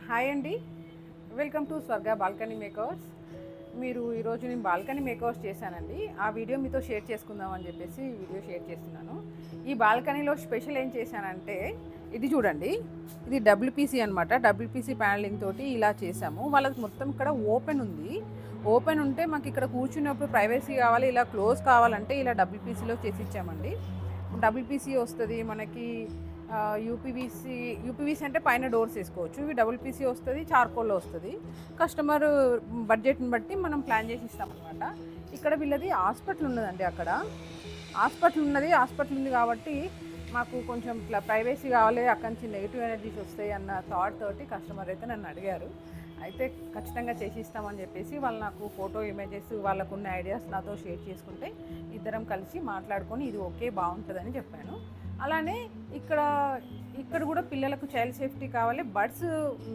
Hi అండి, welcome to స్వర్గ balcony makers. మీరు ఈరోజు నేను బాల్కనీ మేకర్స్ చేశానండి. ఆ వీడియో మీతో షేర్ చేసుకుందామని చెప్పేసి వీడియో షేర్ చేస్తున్నాను. ఈ బాల్కనీలో స్పెషల్ ఏం చేశానంటే ఇది చూడండి, ఇది డబ్ల్యూపీసీ అనమాట. డబ్ల్యూపీసీ ప్యానలింగ్ తోటి ఇలా చేసాము. వాళ్ళకి మొత్తం ఇక్కడ ఓపెన్ ఉంది. ఓపెన్ ఉంటే మాకు ఇక్కడ కూర్చున్నప్పుడు ప్రైవసీ కావాలి, ఇలా క్లోజ్ కావాలంటే ఇలా డబ్ల్యూపీసీలో చేసి ఇచ్చామండి. డబ్ల్యూపీసీ వస్తుంది మనకి. యూపీవీసీ అంటే పైన డోర్స్ వేసుకోవచ్చు. ఇవి డబ్ల్యూపీసీ వస్తుంది, చార్కోల్లో వస్తుంది. కస్టమర్ బడ్జెట్ని బట్టి మనం ప్లాన్ చేసి ఇస్తామన్నమాట. ఇక్కడ వీళ్ళది హాస్పిటల్ ఉన్నదండి. అక్కడ హాస్పిటల్ ఉంది కాబట్టి మాకు కొంచెం ఇట్లా ప్రైవసీ కావాలి, అక్కడి నుంచి నెగిటివ్ ఎనర్జీస్ వస్తాయి అన్న థాట్ తోటి కస్టమర్ అయితే నన్ను అడిగారు. అయితే ఖచ్చితంగా చేసి ఇస్తామని చెప్పేసి వాళ్ళు నాకు ఫోటో ఇమేజెస్ వాళ్ళకున్న ఐడియాస్ నాతో షేర్ చేసుకుంటే ఇద్దరం కలిసి మాట్లాడుకొని ఇది ఓకే బాగుంటుందని చెప్పాను. అలానే ఇక్కడ కూడా పిల్లలకు చైల్డ్ సేఫ్టీ కావాలి. బర్డ్స్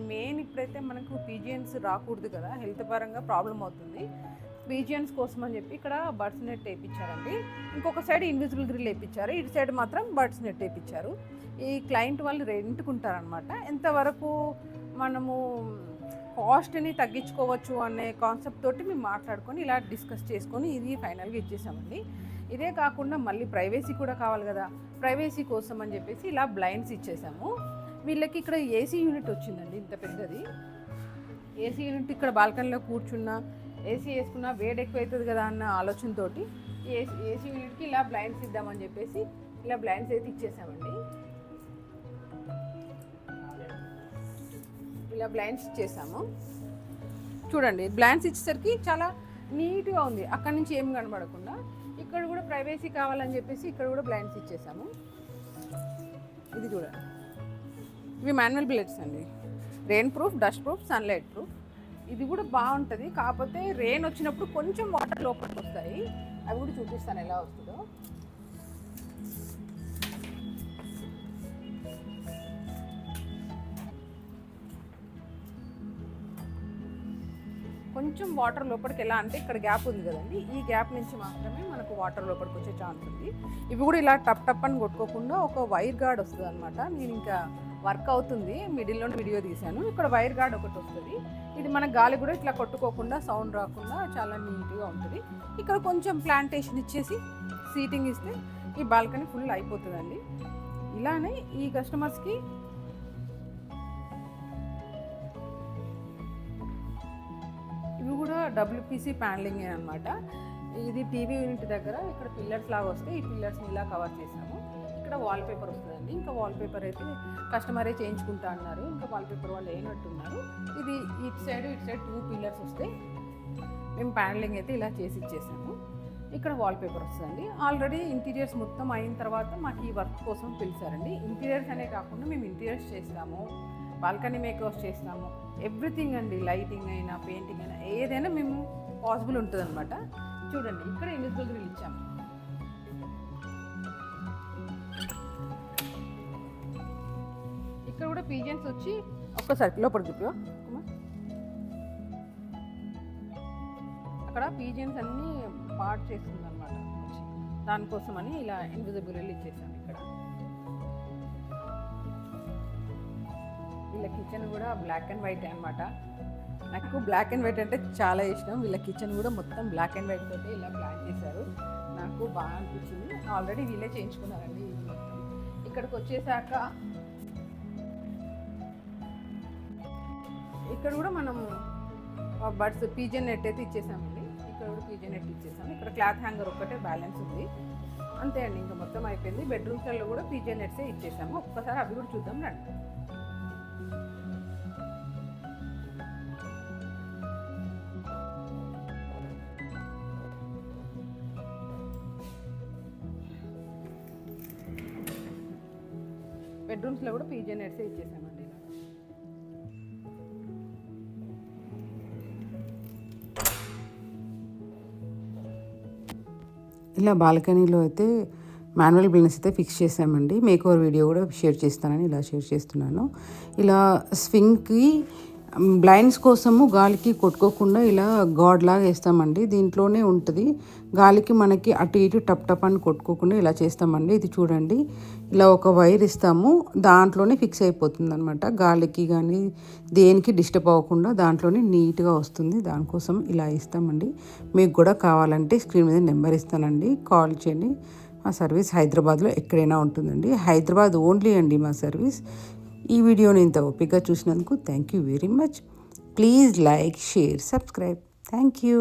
మెయిన్ ఇప్పుడైతే మనకు పీజియన్స్ రాకూడదు కదా, హెల్త్ పరంగా ప్రాబ్లం అవుతుంది. పీజియన్స్ కోసం అని చెప్పి ఇక్కడ బర్డ్స్ నెట్ వేయించారండి. ఇంకొక సైడ్ ఇన్విజిబుల్ గ్రిల్ వేయించారు, ఇటు సైడ్ మాత్రం బర్డ్స్ నెట్ వేయించారు. ఈ క్లయింట్ వాళ్ళు రెంట్కుంటారనమాట. ఎంతవరకు మనము కాస్ట్ని తగ్గించుకోవచ్చు అనే కాన్సెప్ట్ తోటి మేము మాట్లాడుకొని ఇలా డిస్కస్ చేసుకొని ఇది ఫైనల్గా ఇచ్చేసామండి. ఇదే కాకుండా మళ్ళీ ప్రైవసీ కూడా కావాలి కదా, ప్రైవసీ కోసం అని చెప్పేసి ఇలా బ్లైండ్స్ ఇచ్చేసాము. వీళ్ళకి ఇక్కడ ఏసీ యూనిట్ వచ్చిందండి, ఇంత పెద్దది ఏసీ యూనిట్. ఇక్కడ బాల్కనీలో కూర్చున్నా ఏసీ వేసుకున్నా వేడి ఎక్కువ అవుతుంది కదా అన్న ఆలోచనతోటి ఏసీ యూనిట్కి ఇలా బ్లైండ్స్ ఇద్దామని చెప్పేసి ఇలా బ్లైండ్స్ అయితే ఇచ్చేసామండి. ఇలా బ్లైండ్స్ ఇచ్చేసాము. చూడండి, బ్లైండ్స్ ఇచ్చేసరికి చాలా నీట్గా ఉంది, అక్కడి నుంచి ఏం కనబడకుండా. ఇక్కడ కూడా ప్రైవసీ కావాలని చెప్పేసి ఇక్కడ కూడా బ్లైండ్స్ ఇచ్చేసాము. ఇది చూడండి, ఇవి మాన్యువల్ బ్లేడ్స్ అండి. Rain proof, dust proof, sunlight proof. ఇది కూడా బాగుంటుంది. కాకపోతే రెయిన్ వచ్చినప్పుడు కొంచెం వాటర్ లోపలికి వస్తాయి. అవి కూడా చూపిస్తాను ఎలా వస్తుందో. కొంచెం వాటర్ లోపలికి ఎలా అంటే ఇక్కడ గ్యాప్ ఉంది కదండి, ఈ గ్యాప్ నుంచి మాత్రమే మనకు వాటర్ లోపలికి వచ్చే ఛాన్స్ ఉంది. ఇవి కూడా ఇలా టప్ టప్ అని కొట్టుకోకుండా ఒక వైర్ గార్డ్ వస్తుంది అనమాట. నేను ఇంకా వర్క్ అవుతుంది, మిడిల్లో వీడియో తీశాను. ఇక్కడ వైర్ గార్డ్ ఒకటి వస్తుంది. ఇది మన గాలి కూడా ఇట్లా కొట్టుకోకుండా సౌండ్ రాకుండా చాలా నీట్గా ఉంటుంది. ఇక్కడ కొంచెం ప్లాంటేషన్ ఇచ్చేసి సీటింగ్ ఇస్తే ఈ బాల్కనీ ఫుల్ అయిపోతుందండి. ఇలానే ఈ కస్టమర్స్కి ఇవి కూడా డబ్ల్యూపీసీ ప్యానలింగ్ అనమాట. ఇది టీవీ యూనిట్ దగ్గర ఇక్కడ పిల్లర్స్ లాగా వస్తే ఈ పిల్లర్స్ని ఇలా కవర్ చేసాము. ఇక్కడ వాల్పేపర్ వస్తుందండి. ఇంకా వాల్పేపర్ అయితే కస్టమరే చేయించుకుంటా అన్నారు, ఇంకా వాల్పేపర్ వాళ్ళు వేయనట్టున్నారు. ఇది ఇటు సైడ్ 2 పిల్లర్స్ వస్తాయి. మేము ప్యానలింగ్ అయితే ఇలా చేసి ఇచ్చేసాము. ఇక్కడ వాల్పేపర్ వస్తుందండి. ఆల్రెడీ ఇంటీరియర్స్ మొత్తం అయిన తర్వాత మాకు ఈ వర్క్ కోసం పిలిచారండి. ఇంటీరియర్స్ అనే కాకుండా మేము ఇంటీరియర్స్ చేస్తాము, బాల్కనీ మేకర్స్ చేస్తాము, ఎవ్రీథింగ్ అండి. లైటింగ్ అయినా పెయింటింగ్ అయినా ఏదైనా మేము పాసిబుల్ ఉంటుంది అనమాట. చూడండి, ఇక్కడ ఇన్విజిబుల్ గ్రిల్ ఇచ్చాము. ఇక్కడ కూడా పీజియన్స్ వచ్చి ఒక్కసారి లోపల చూపా, అక్కడ పీజియన్స్ అన్నీ పార్ట్ చేస్తుంది అనమాట. దానికోసమని ఇలా ఇన్విజిబుల్ గ్రిల్ ఇచ్చేసాము. ఇక్కడ వీళ్ళ కిచెన్ కూడా బ్లాక్ అండ్ వైట్ అనమాట. నాకు బ్లాక్ అండ్ వైట్ అంటే చాలా ఇష్టం. వీళ్ళ కిచెన్ కూడా మొత్తం బ్లాక్ అండ్ వైట్ తోటి ఇలా ప్లాన్ చేశారు. నాకు బాగా అనిపించింది. ఆల్రెడీ వీళ్ళే చేయించుకున్నారండి. ఇక్కడికి వచ్చేసాక ఇక్కడ కూడా మనం బర్డ్స్ పీజియన్ నెట్ అయితే ఇచ్చేసామండి. ఇక్కడ కూడా పీజియన్ నెట్ ఇచ్చేసాము. ఇక్కడ క్లాత్ హ్యాంగర్ ఒక్కటే బ్యాలెన్స్ ఉంది, అంతే అండి. ఇంకా మొత్తం అయిపోయింది. బెడ్రూమ్స్లలో కూడా పీజియన్ నెట్సే ఇచ్చేసాము. ఒక్కసారి అవి కూడా చూద్దాం రండి. బెడ్రూమ్స్లో కూడా పీజియన్ నెట్సే ఇచ్చేసామండి. ఇలా బాల్కనీలో అయితే మాన్యువల్ బ్లైండ్స్ అయితే ఫిక్స్ చేసామండి. మేక్ ఓవర్ వీడియో కూడా షేర్ చేస్తానని ఇలా షేర్ చేస్తున్నాను. ఇలా స్వింగ్కి బ్లైండ్స్ కోసము గాలికి కొట్టుకోకుండా ఇలా గాడ్ లాగా వేస్తామండి. దీంట్లోనే ఉంటుంది. గాలికి మనకి అటు ఇటు టప్ టప్ అని కొట్టుకోకుండా ఇలా చేస్తామండి. ఇది చూడండి, ఇలా ఒక వైర్ ఇస్తాము, దాంట్లోనే ఫిక్స్ అయిపోతుంది అనమాట. గాలికి కానీ దేనికి డిస్టర్బ్ అవ్వకుండా దాంట్లోనే నీట్గా వస్తుంది. దానికోసం ఇలా ఇస్తామండి. మీకు కూడా కావాలంటే స్క్రీన్ మీద నెంబర్ ఇస్తానండి, కాల్ చేయండి. మా సర్వీస్ హైదరాబాద్లో ఎక్కడైనా ఉంటుందండి. హైదరాబాద్ ఓన్లీ అండి మా సర్వీస్. ఈ వీడియోని ఇంత ఓపికగా చూసినందుకు thank you very much. Please like, share, subscribe. Thank you.